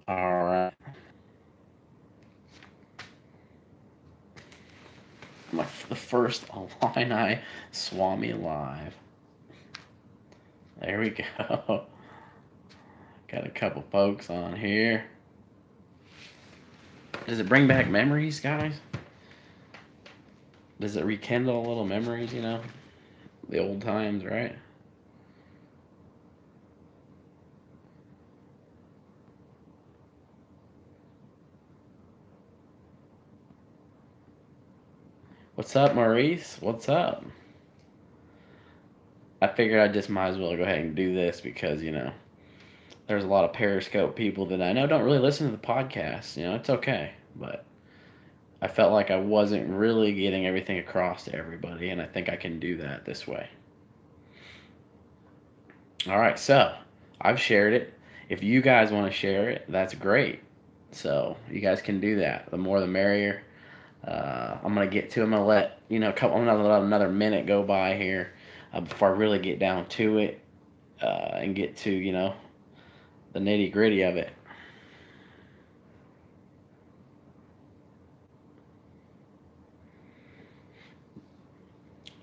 All right. The first Illini Swami live. There we go. Got a couple folks on here. Does it bring back memories, guys? Does it rekindle a little memories, The old times, right? What's up, Maurice? What's up? I figured I just might as well go ahead and do this because, there's a lot of Periscope people that I know don't really listen to the podcast. It's okay. But I felt like I wasn't really getting everything across to everybody, and I think I can do that this way. All right, so I've shared it. If you guys want to share it, that's great. So you guys can do that. The more the merrier. I'm gonna get to. I'm gonna let I'm gonna let another minute go by here before I really get down to it and get to the nitty gritty of it.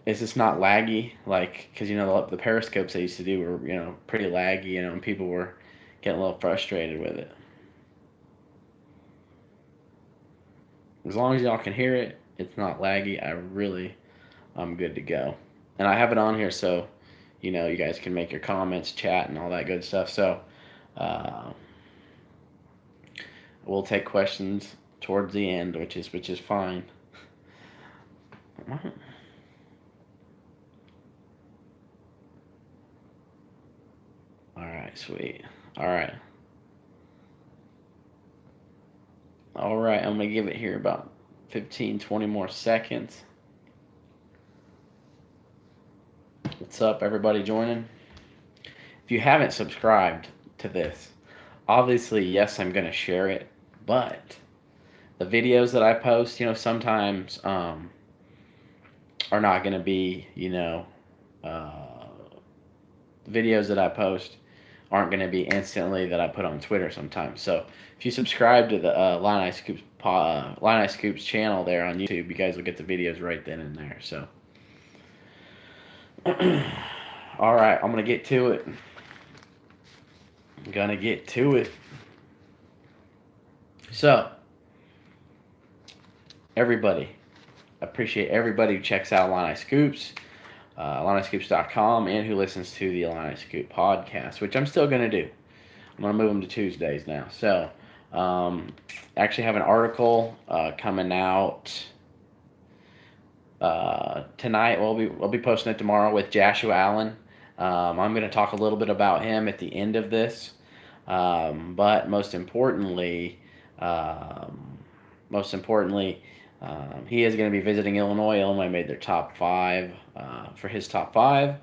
It's just not laggy, like because the periscopes I used to do were pretty laggy, and people were getting a little frustrated with it. As long as y'all can hear it, it's not laggy. I'm good to go. And I have it on here so, you guys can make your comments, chat, and all that good stuff. So, we'll take questions towards the end, which is fine. All right, sweet. All right. All right, I'm going to give it here about 15, 20 more seconds. What's up, everybody joining? If you haven't subscribed to this, obviously, yes, I'm going to share it, but the videos that I post, sometimes are not going to be, videos that I post aren't going to be instantly that I put on Twitter sometimes. So if you subscribe to the Illini Scoops channel there on YouTube, you guys will get the videos right then and there. So, all right, I'm going to get to it. So, everybody, I appreciate everybody who checks out Illini Scoops. IlliniScoops.com, and who listens to the Illini Scoop podcast, which I'm still going to do. I'm going to move them to Tuesdays now. So, actually have an article coming out tonight. I'll be posting it tomorrow with Joshua Allen. I'm going to talk a little bit about him at the end of this. But most importantly, he is going to be visiting Illinois. Illinois made their top 5 for his top 5.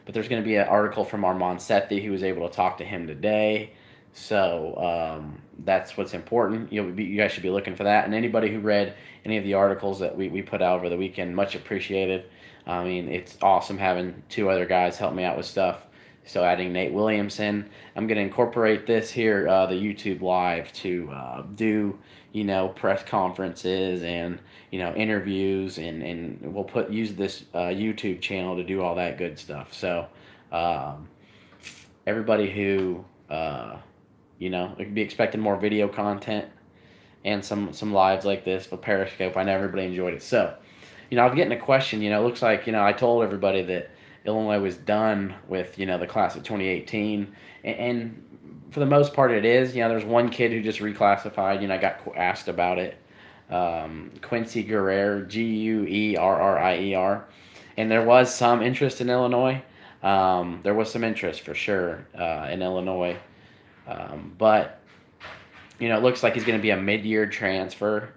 But there's going to be an article from Armand Sethi, who was able to talk to him today. So that's what's important. You guys should be looking for that. And anybody who read any of the articles that we put out over the weekend, much appreciated. I mean, it's awesome having 2 other guys help me out with stuff. So adding Nate Williamson. I'm going to incorporate this here, the YouTube Live, to do, press conferences and, interviews, and we'll use this YouTube channel to do all that good stuff. So everybody who, could be expecting more video content and some lives like this for Periscope. I know everybody enjoyed it. So, I was getting a question, it looks like, I told everybody that Illinois was done with, the class of 2018. And for the most part it is. There's one kid who just reclassified. I got asked about it. Quincy Guerrier, Guerrier. And there was some interest in Illinois. There was some interest for sure in Illinois. But, it looks like he's going to be a mid-year transfer.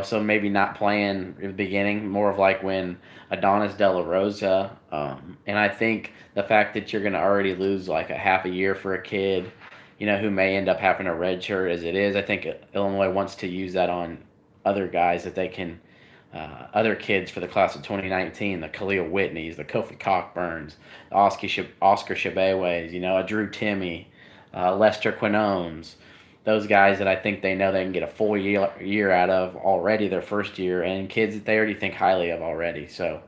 So maybe not playing at the beginning, more of like when Adonis De La Rosa. And I think the fact that you're going to already lose like a half a year for a kid, who may end up having a redshirt as it is, I think Illinois wants to use that on other guys that they can, other kids for the class of 2019, the Khalil Whitneys, the Kofi Cockburns, the Oscar Shabeways, a Drew Timme, Lester Quinones. those guys that I think they know they can get a full year out of already their first year, and kids that they already think highly of already. So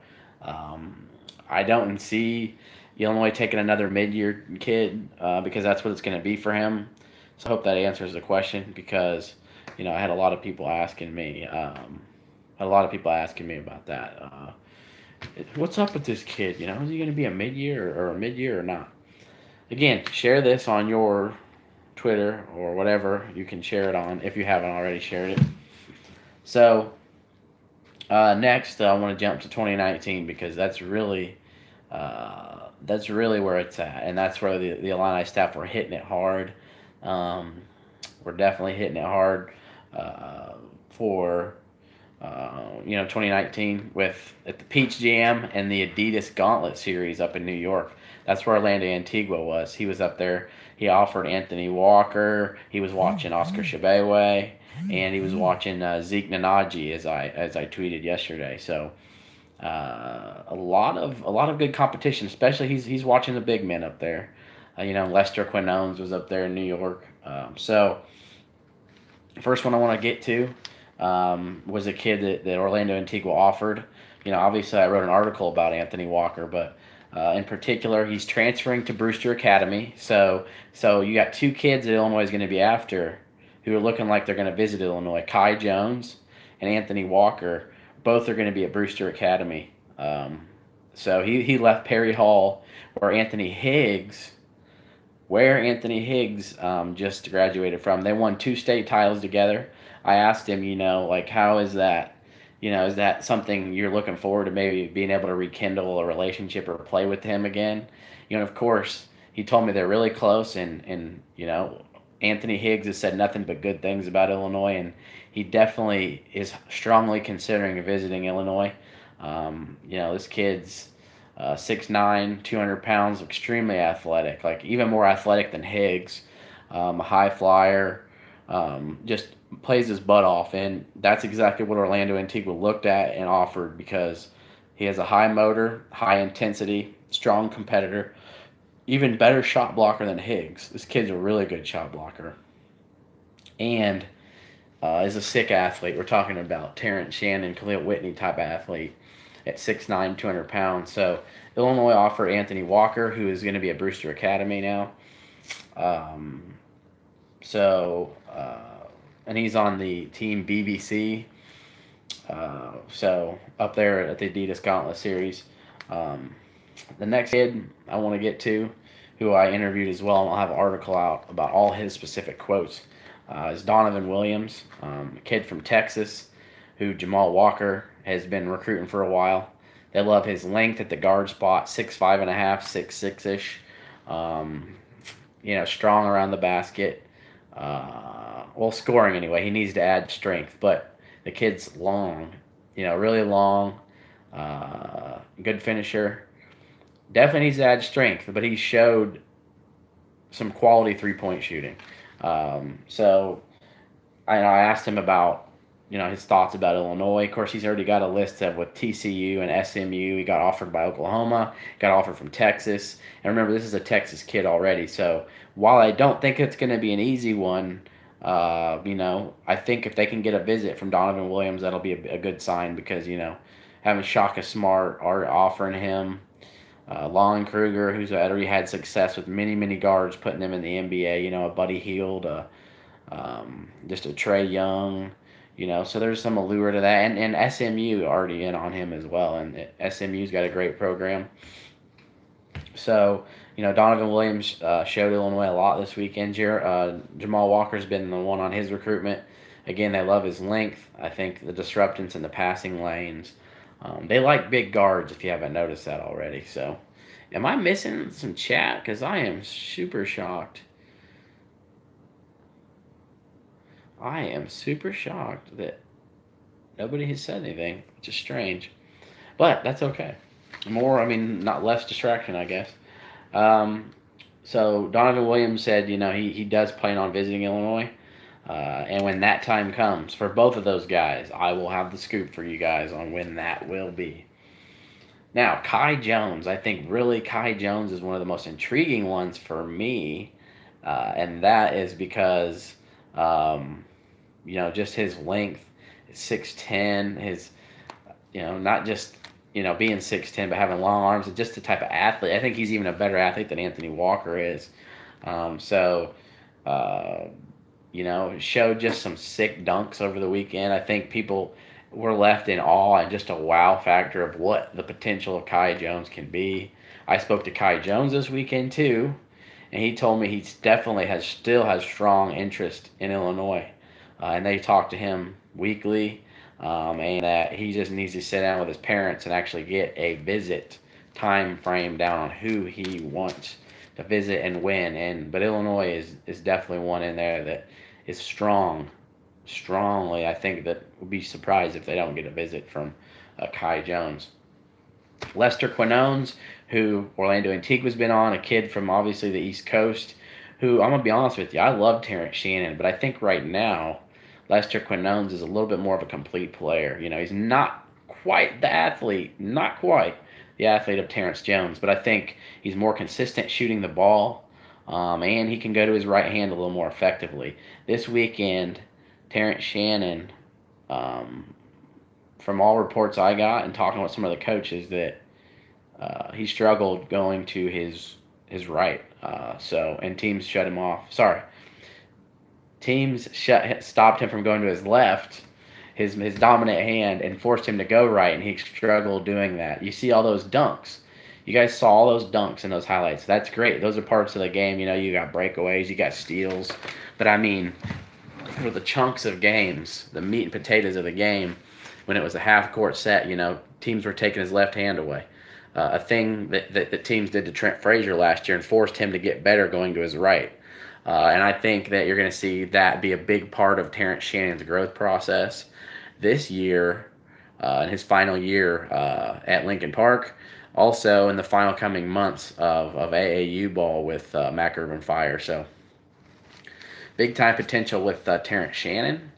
I don't see Illinois taking another mid-year kid because that's what it's going to be for him. So I hope that answers the question, because I had a lot of people asking me. About that. What's up with this kid? Is he going to be a mid-year or not? Again, share this on your Twitter or whatever you can share it on if you haven't already shared it. So next, I want to jump to 2019, because that's really where it's at, and that's where the Illini staff were hitting it hard. We're definitely hitting it hard for 2019 at the Peach Jam and the Adidas Gauntlet series up in New York. That's where Orlando Antigua was. He was up there. He offered Anthony Walker. He was watching Oscar Chebewe, and he was watching Zeke Nnaji, as I tweeted yesterday. So a lot of good competition. Especially he's watching the big men up there. Lester Quinones was up there in New York. So the first one I want to get to was a kid that Orlando Antigua offered. Obviously I wrote an article about Anthony Walker, but in particular, he's transferring to Brewster Academy. So you got two kids that Illinois is going to be after who are looking like they're going to visit Illinois. Kai Jones and Anthony Walker, both are going to be at Brewster Academy. So he left Perry Hall, where Anthony Higgs just graduated from. They won 2 state titles together. I asked him, how is that? Is that something you're looking forward to, maybe being able to rekindle a relationship or play with him again? Of course, he told me they're really close, and Anthony Higgs has said nothing but good things about Illinois, and he definitely is strongly considering visiting Illinois. This kid's 6'9", 200 pounds, extremely athletic, like even more athletic than Higgs, a high flyer, just plays his butt off, and that's exactly what Orlando Antigua looked at and offered, because he has a high motor, high intensity, strong competitor, even better shot blocker than Higgs. This kid's a really good shot blocker, and is a sick athlete. We're talking about Terrence Shannon, Khalil Whitney type athlete at 6'9", 200 pounds. So Illinois offered Anthony Walker, who is going to be at Brewster Academy now. And he's on the team BBC. So up there at the Adidas Gauntlet series. The next kid I want to get to, who I interviewed as well, and I'll have an article out about all his specific quotes, is Donovan Williams, a kid from Texas, who Jamal Walker has been recruiting for a while. They love his length at the guard spot, 6'5.5", 6'6"-ish. Strong around the basket. Scoring anyway. He needs to add strength, but the kid's long, really long, good finisher. Definitely needs to add strength, but he showed some quality three-point shooting. So I asked him about, his thoughts about Illinois. Of course, he's already got a list of with TCU and SMU. He got offered by Oklahoma, got offered from Texas. And remember, this is a Texas kid already. So while I don't think it's going to be an easy one, I think if they can get a visit from Donovan Williams, that'll be a good sign, because, having Shaka Smart offering him, Lon Kruger, who's already had success with many, many guards, putting them in the NBA, a Buddy Hield, just a Trey Young, so there's some allure to that. And SMU already in on him as well, and SMU's got a great program. So, Donovan Williams showed Illinois a lot this weekend. Jamal Walker's been the one on his recruitment. Again, they love his length. I think the disruptance in the passing lanes. They like big guards, if you haven't noticed that already. So, am I missing some chat? Because I am super shocked. I am super shocked that nobody has said anything, which is strange. But that's okay. Not less distraction, I guess. So Donovan Williams said, he does plan on visiting Illinois. And when that time comes for both of those guys, I will have the scoop for you guys on when that will be. Now, Kai Jones. I think really Kai Jones is one of the most intriguing ones for me. And that is because You know, just his length, 6'10", his, you know, not just, you know, being 6'10", but having long arms, and just the type of athlete. I think he's even a better athlete than Anthony Walker is. So, uh, you know, showed just some sick dunks over the weekend. I think people were left in awe and just a wow factor of what the potential of Kai Jones can be. I spoke to Kai Jones this weekend too, and he told me he definitely still has strong interest in Illinois, and they talk to him weekly, and that he just needs to sit down with his parents and actually get a visit time frame down on who he wants to visit and when. But Illinois is definitely one in there that is strongly. I think that would be surprised if they don't get a visit from Kai Jones. Lester Quinones, who Orlando Antigua's been on, a kid from obviously the East Coast, who I'm going to be honest with you, I love Terrence Shannon, but I think right now Lester Quinones is a little bit more of a complete player. You know, he's not quite the athlete, not quite the athlete of Terrence Jones, but I think he's more consistent shooting the ball, and he can go to his right hand a little more effectively. This weekend, Terrence Shannon, from all reports I got and talking with some of the coaches, that he struggled going to his right. And teams shut him off. Sorry. Teams stopped him from going to his left, his dominant hand, and forced him to go right, and he struggled doing that. You see all those dunks. You guys saw all those dunks in those highlights. That's great. Those are parts of the game. You know, you got breakaways, you got steals. But, I mean, for the chunks of games, the meat and potatoes of the game, when it was a half-court set, you know, teams were taking his left hand away. A thing that teams did to Trent Frazier last year and forced him to get better going to his right. And I think that you're going to see that be a big part of Terrence Shannon's growth process this year, in his final year at Lincoln Park. Also in the final coming months of AAU ball with Mac Urban Fire. So big-time potential with Terrence Shannon.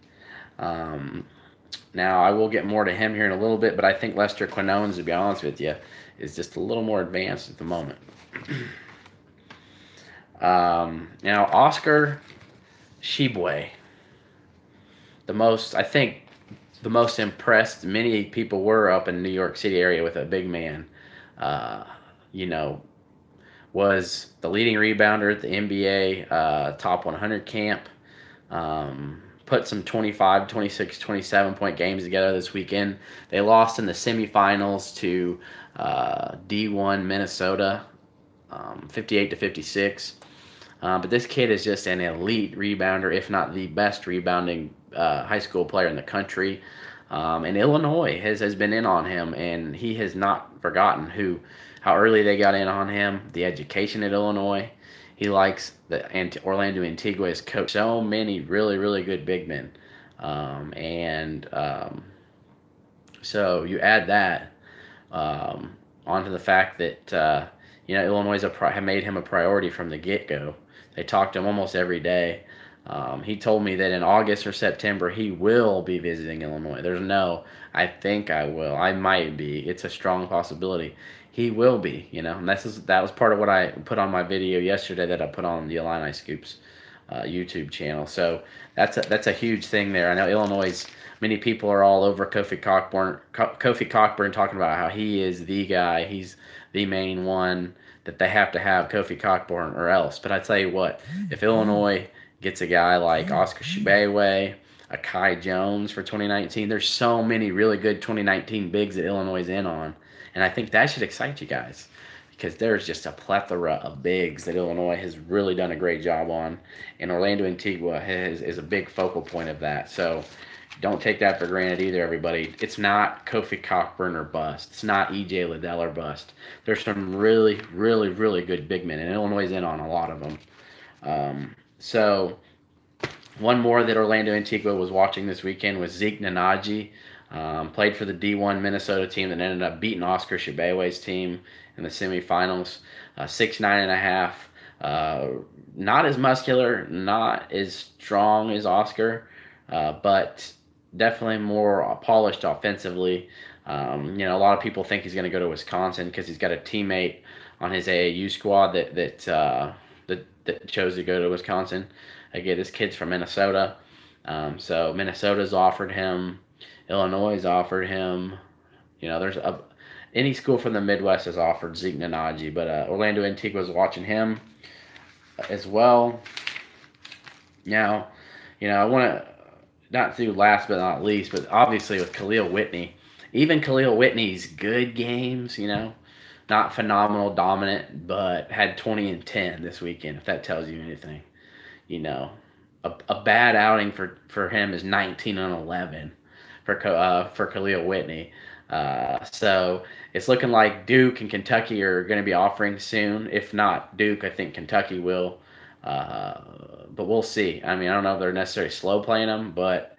Now, I will get more to him here in a little bit, but I think Lester Quinones, to be honest with you, is just a little more advanced at the moment. Now, Oscar Tshiebwe, I think the most impressed many people were up in the New York City area with a big man. You know, was the leading rebounder at the NBA Top 100 camp. Put some 25, 26, 27-point games together this weekend. They lost in the semifinals to D1 Minnesota, 58-56. But this kid is just an elite rebounder, if not the best rebounding high school player in the country. And Illinois has been in on him, and he has not forgotten how early they got in on him, the education at Illinois. He likes Orlando Antigua has coached so many really, really good big men. So you add that onto the fact that, you know, Illinois have made him a priority from the get-go. They talk to him almost every day. He told me that in August or September he will be visiting Illinois. There's no, I think I will, I might be. It's a strong possibility. He will be, you know, and that was part of what I put on my video yesterday that I put on the Illini Scoops YouTube channel. So that's a huge thing there. I know Illinois, many people are all over Kofi Cockburn talking about how he is the guy, he's the main one, that they have to have Kofi Cockburn or else. But I tell you what, if Illinois gets a guy like Oscar Tshiebwe, a Kai Jones for 2019, there's so many really good 2019 bigs that Illinois is in on. And I think that should excite you guys, because there's just a plethora of bigs that Illinois has really done a great job on. And Orlando Antigua is a big focal point of that. So don't take that for granted either, everybody. It's not Kofi Cockburn or bust. It's not E.J. Liddell or bust. There's some really, really, really good big men, and Illinois is in on a lot of them. So one more that Orlando Antigua was watching this weekend was Zeke Nnaji. Played for the D1 Minnesota team that ended up beating Oscar Tshiebwe's team in the semifinals. 6'9.5". Not as muscular, not as strong as Oscar, but definitely more polished offensively. You know, a lot of people think he's going to go to Wisconsin because he's got a teammate on his AAU squad that chose to go to Wisconsin. Again, this kid's from Minnesota. So Minnesota's offered him. Illinois has offered him. Any school from the Midwest has offered Zeke Nnaji, but Orlando Antigua's watching him as well. Now, I want to not do last but not least, but obviously with Khalil Whitney, even Khalil Whitney's good games, not phenomenal, dominant, but had 20 and 10 this weekend, if that tells you anything. A bad outing for him is 19 and 11 for Khalil Whitney. So it's looking like Duke and Kentucky are going to be offering soon. If not Duke, I think Kentucky will. But we'll see. I mean, I don't know if they're necessarily slow playing him, but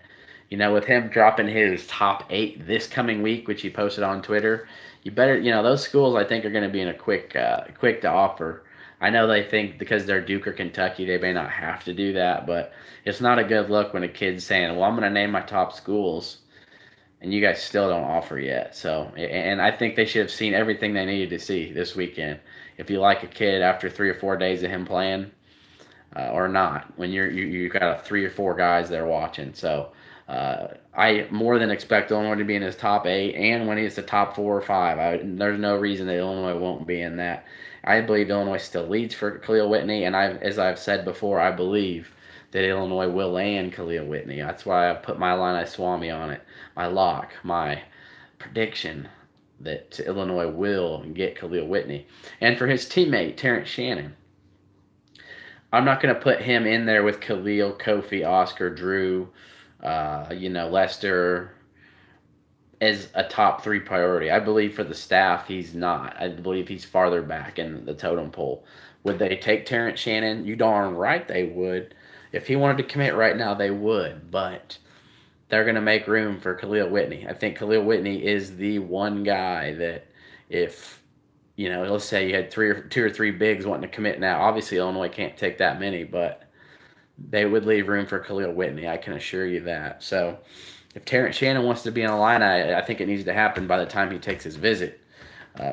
with him dropping his top 8 this coming week, which he posted on Twitter, you better, those schools I think are going to be in a quick to offer. I know they think because they're Duke or Kentucky, they may not have to do that, but it's not a good look when a kid's saying, well, I'm going to name my top schools, and you guys still don't offer yet. So, and I think they should have seen everything they needed to see this weekend. If you like a kid after 3 or 4 days of him playing, or not, when you got 3 or 4 guys there watching. So, I more than expect Illinois to be in his top 8, and when he's the top 4 or 5, there's no reason that Illinois won't be in that. I believe Illinois still leads for Khalil Whitney, and as I've said before, I believe that Illinois will land Khalil Whitney. That's why I put my Illini Swami on it, my lock, my prediction that Illinois will get Khalil Whitney. And for his teammate, Terrence Shannon, I'm not going to put him in there with Khalil, Kofi, Oscar, Drew, Lester as a top 3 priority. I believe for the staff, he's not. I believe he's farther back in the totem pole. Would they take Terrence Shannon? You darn right they would. If he wanted to commit right now, they would. But they're going to make room for Khalil Whitney. I think Khalil Whitney is the one guy that if, let's say you had 2 or 3 bigs wanting to commit now. Obviously, Illinois can't take that many, but they would leave room for Khalil Whitney. I can assure you that. So if Terrence Shannon wants to be in a line, I think it needs to happen by the time he takes his visit,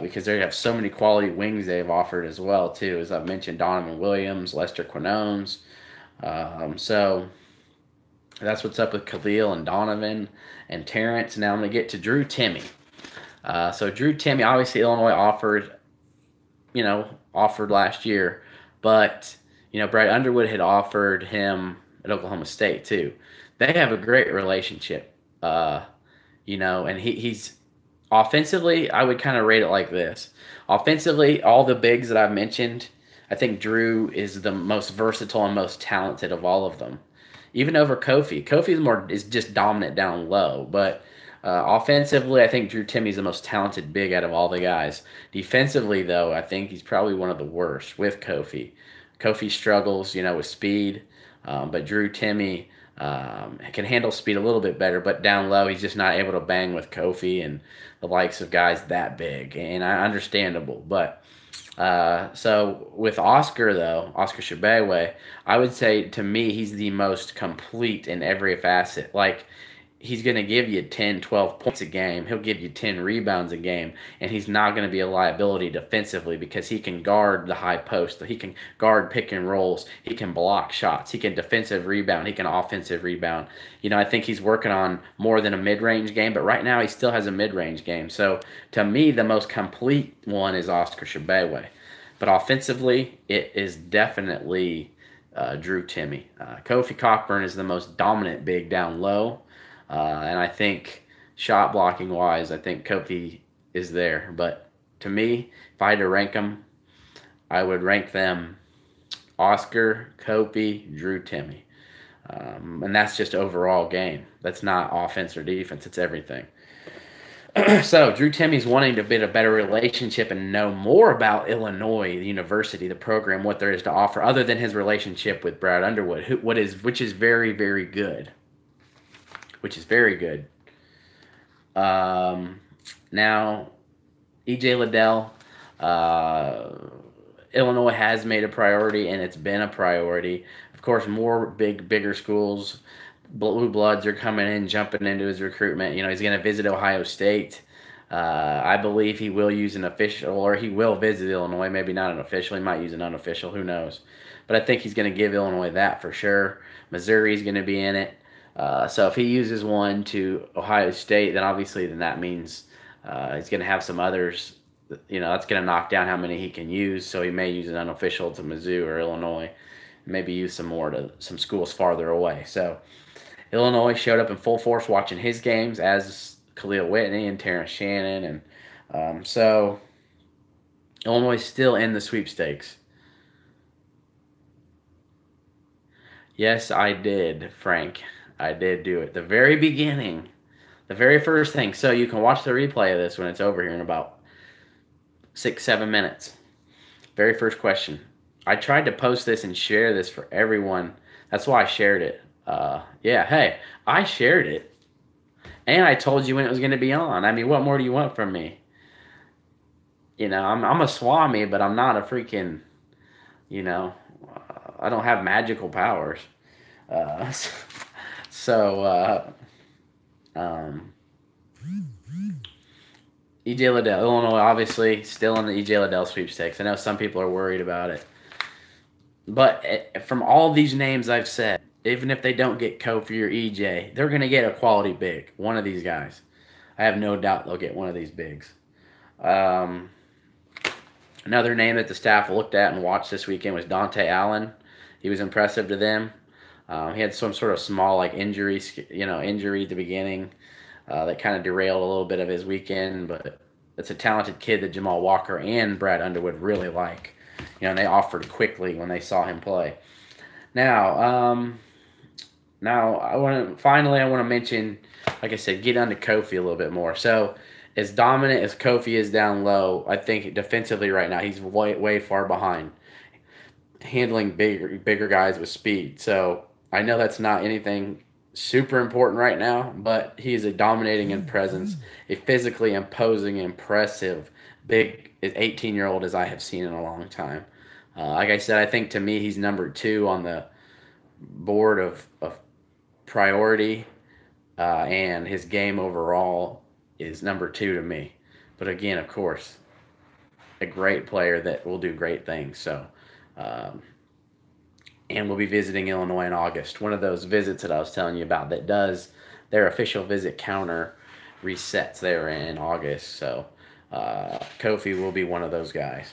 because they have so many quality wings they've offered as well, too. As I've mentioned, Donovan Williams, Lester Quinones. So that's what's up with Khalil and Donovan and Terrence. Now I'm going to get to Drew Timme. So Drew Timme, obviously Illinois offered last year, but Brad Underwood had offered him at Oklahoma State too. They have a great relationship, and he's offensively, I would kind of rate it like this. Offensively, all the bigs that I've mentioned, I think Drew is the most versatile and most talented of all of them, even over Kofi. Kofi is just dominant down low, but offensively, I think Drew Timme is the most talented big out of all the guys. Defensively, though, I think he's probably one of the worst with Kofi. Kofi struggles, with speed, but Drew Timme can handle speed a little bit better, but down low, he's just not able to bang with Kofi and the likes of guys that big, and understandable. But so with Oscar, though, Oscar Tshiebwe, I would say to me he's the most complete in every facet. Like, he's going to give you 10, 12 points a game. He'll give you 10 rebounds a game, and he's not going to be a liability defensively because he can guard the high post. He can guard pick and rolls. He can block shots. He can defensive rebound. He can offensive rebound. I think he's working on more than a mid-range game, but right now he still has a mid-range game. So to me, the most complete one is Oscar Tshiebwe. But offensively, it is definitely Drew Timme. Kofi Cockburn is the most dominant big down low. And I think shot blocking wise, I think Kofi is there. But to me, if I had to rank them, I would rank them Oscar, Kofi, Drew Timme. And that's just overall game. That's not offense or defense. It's everything. So Drew Timme's wanting to build a better relationship and know more about Illinois, the university, the program, what there is to offer, other than his relationship with Brad Underwood, which is very, very good. Now, E.J. Liddell, Illinois has made a priority, and it's been a priority. Of course, more bigger schools, blue bloods are coming in, jumping into his recruitment. He's going to visit Ohio State. I believe he will use an official, or he will visit Illinois. Maybe not an official. He might use an unofficial. Who knows? But I think he's going to give Illinois that for sure. Missouri's going to be in it. So if he uses one to Ohio State, then obviously that means he's going to have some others. That's going to knock down how many he can use. So he may use an unofficial to Mizzou or Illinois. Maybe use some more to some schools farther away. So Illinois showed up in full force watching his games, as Khalil Whitney and Terrence Shannon. And so Illinois is still in the sweepstakes. Yes, I did, Frank. I did do it. The very beginning, the very first thing. So you can watch the replay of this when it's over here in about 6-7 minutes. Very first question. I tried to post this and share this for everyone. That's why I shared it. Yeah, hey, I shared it. And I told you when it was going to be on. I mean, what more do you want from me? I'm a Swami, but I'm not a freaking, I don't have magical powers. E.J. Liddell, Illinois, obviously, still in the E.J. Liddell sweepstakes. I know some people are worried about it. But from all these names I've said, even if they don't get Kofi or EJ, they're going to get a quality big. One of these guys. I have no doubt they'll get one of these bigs. Another name that the staff looked at and watched this weekend was Dante Allen. He was impressive to them. He had some sort of small injury at the beginning that kind of derailed a little bit of his weekend. But it's a talented kid that Jamal Walker and Brad Underwood really like. And they offered quickly when they saw him play. Now I want to mention, like I said, get onto Kofi a little bit more. So as dominant as Kofi is down low, I think defensively right now he's way far behind, handling bigger guys with speed. So I know that's not anything super important right now, but he is a dominating in presence, a physically imposing, impressive, big 18-year-old as I have seen in a long time. Like I said, I think to me he's number 2 on the board of priority, and his game overall is number 2 to me. But again, of course, a great player that will do great things. So, and we'll be visiting Illinois in August. One of those visits that I was telling you about that does their official visit counter resets there in August. So Kofi will be one of those guys.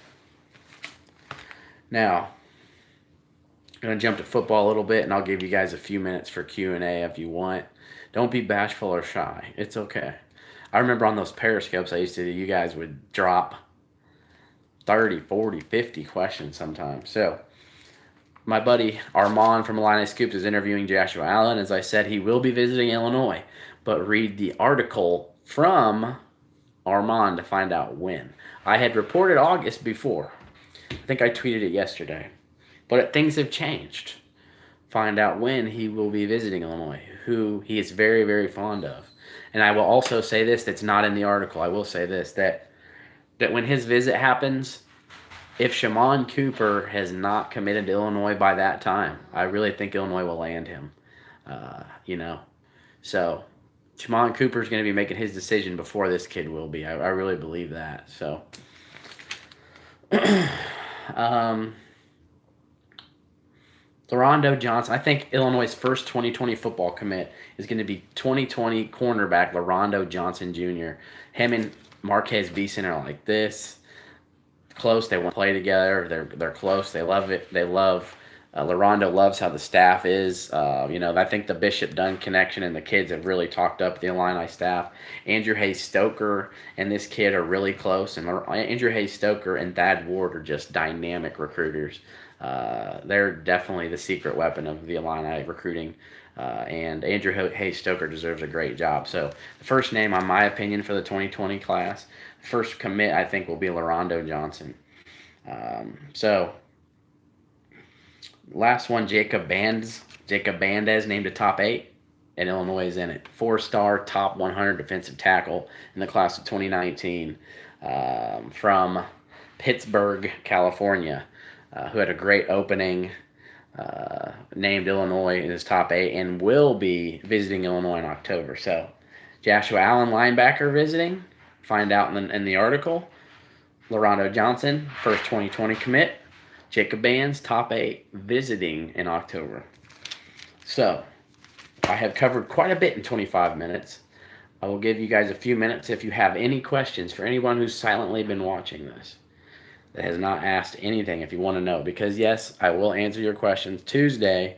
Now, I'm going to jump to football a little bit, and I'll give you guys a few minutes for Q&A if you want. Don't be bashful or shy. It's okay. I remember on those Periscopes I used to do, you guys would drop 30, 40, 50 questions sometimes. So, my buddy Armand from Illini Scoops is interviewing Joshua Allen. As I said, he will be visiting Illinois, but read the article from Armand to find out when. I had reported August before. I think I tweeted it yesterday. But things have changed. Find out when he will be visiting Illinois, who he is very, very fond of. And I will also say this, that's not in the article. I will say this, that when his visit happens, if Shaman Cooper has not committed to Illinois by that time, I really think Illinois will land him. So Shaman Cooper is going to be making his decision before this kid will be. I really believe that. So, LaRondo Johnson. I think Illinois' first 2020 football commit is going to be 2020 cornerback LaRondo Johnson Jr. Him and Marquez Beeson are like this. Close. They want to play together. They're close. They love it. They love LaRondo loves how the staff is. I think the Bishop Dunn connection and the kids have really talked up the Illini staff. Andrew Hayes-Stoker and this kid are really close. And Andrew Hayes-Stoker and Thad Ward are just dynamic recruiters. They're definitely the secret weapon of the Illini recruiting. And Andrew Hayes-Stoker deserves a great job. So the first name, in my opinion, for the 2020 class, first commit, I think, will be LaRondo Johnson. Last one, Jacob Bandes named a top 8, and Illinois is in it. 4-star, top 100 defensive tackle in the class of 2019 from Pittsburgh, California, who had a great opening, named Illinois in his top 8, and will be visiting Illinois in October. So, Joshua Allen, linebacker, visiting. find out in the article. Lorando Johnson, first 2020 commit. Jacob Bands, top 8, visiting in October. So, I have covered quite a bit in 25 minutes. I will give you guys a few minutes if you have any questions for anyone who's silently been watching this that has not asked anything if you want to know. Because, yes, I will answer your questions Tuesday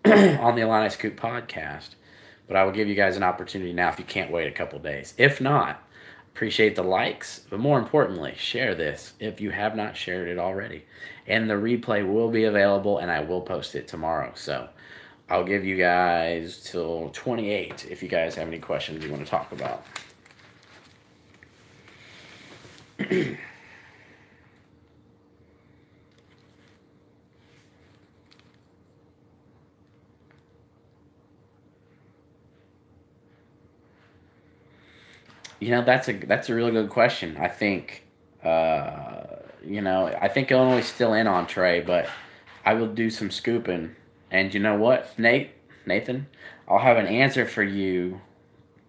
on the Illini Scoop podcast. But I will give you guys an opportunity now if you can't wait a couple days. If not, appreciate the likes. But more importantly, share this if you have not shared it already. And the replay will be available, and I will post it tomorrow. So I'll give you guys till 28 if you guys have any questions you want to talk about. That's a really good question. I think, I think Illinois is still in on Trey, but I will do some scooping. And you know what, Nathan, I'll have an answer for you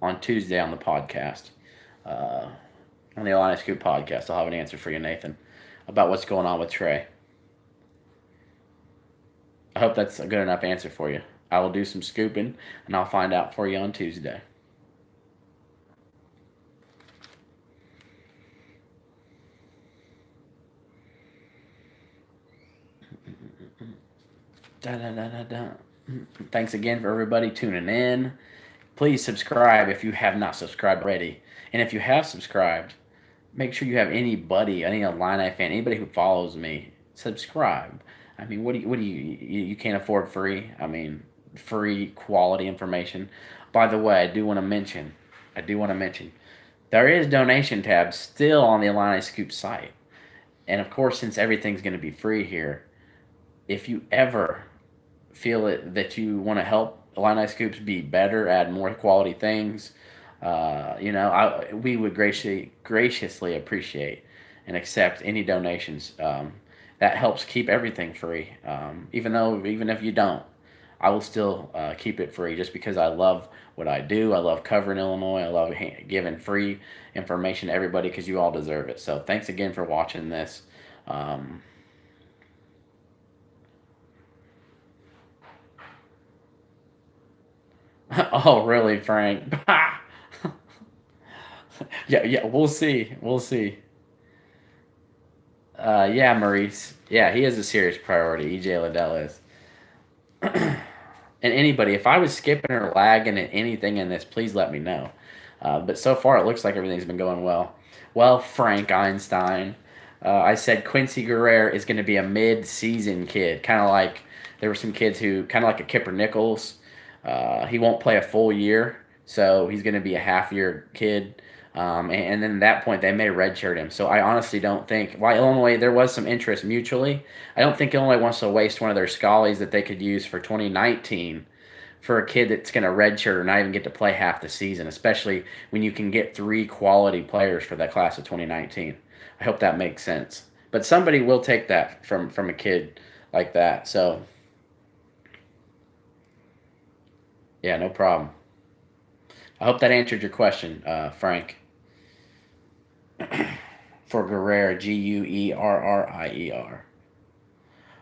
on Tuesday on the podcast, on the Illini Scoop podcast. I'll have an answer for you, Nathan, about what's going on with Trey. I hope that's a good enough answer for you. I will do some scooping, and I'll find out for you on Tuesday. Thanks again for everybody tuning in. Please subscribe if you have not subscribed already. And if you have subscribed, make sure you have anybody, any Illini fan, anybody who follows me, subscribe. I mean, what do you can't afford free? I mean, free quality information. By the way, I do want to mention, there is donation tab still on the Illini Scoop site. And of course, since everything's going to be free here, if you ever feel that you want to help Illini Scoops be better, add more quality things, we would graciously appreciate and accept any donations. That helps keep everything free. Even if you don't, I will still keep it free just because I love what I do. I love covering Illinois. I love giving free information to everybody because you all deserve it. So thanks again for watching this. Oh, really, Frank? Yeah, we'll see. Yeah, Maurice. Yeah, he is a serious priority. EJ Liddell is. And anybody, if I was skipping or lagging at anything in this, please let me know. But so far, it looks like everything's been going well. Well, Frank Einstein, I said Quincy Guerrero is going to be a mid-season kid, kind of like there were some kids who, kind of like a Kipper Nichols. He won't play a full year, so he's going to be a half-year kid. And then at that point, they may redshirt him. So I honestly don't think, while Illinois, there was some interest mutually, I don't think Illinois wants to waste one of their schollies that they could use for 2019 for a kid that's going to redshirt or not even get to play half the season, especially when you can get 3 quality players for that class of 2019. I hope that makes sense. But somebody will take that from a kid like that. So, yeah, no problem. I hope that answered your question, Frank. For Guerrero, Guerrier.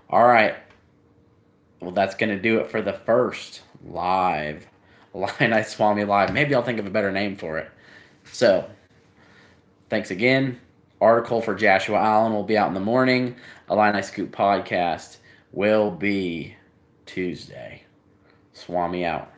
All right. Well, that's going to do it for the first live Illini Swami Live. Maybe I'll think of a better name for it. So, thanks again. Article for Joshua Allen will be out in the morning. Illini Scoop podcast will be Tuesday. Swami out.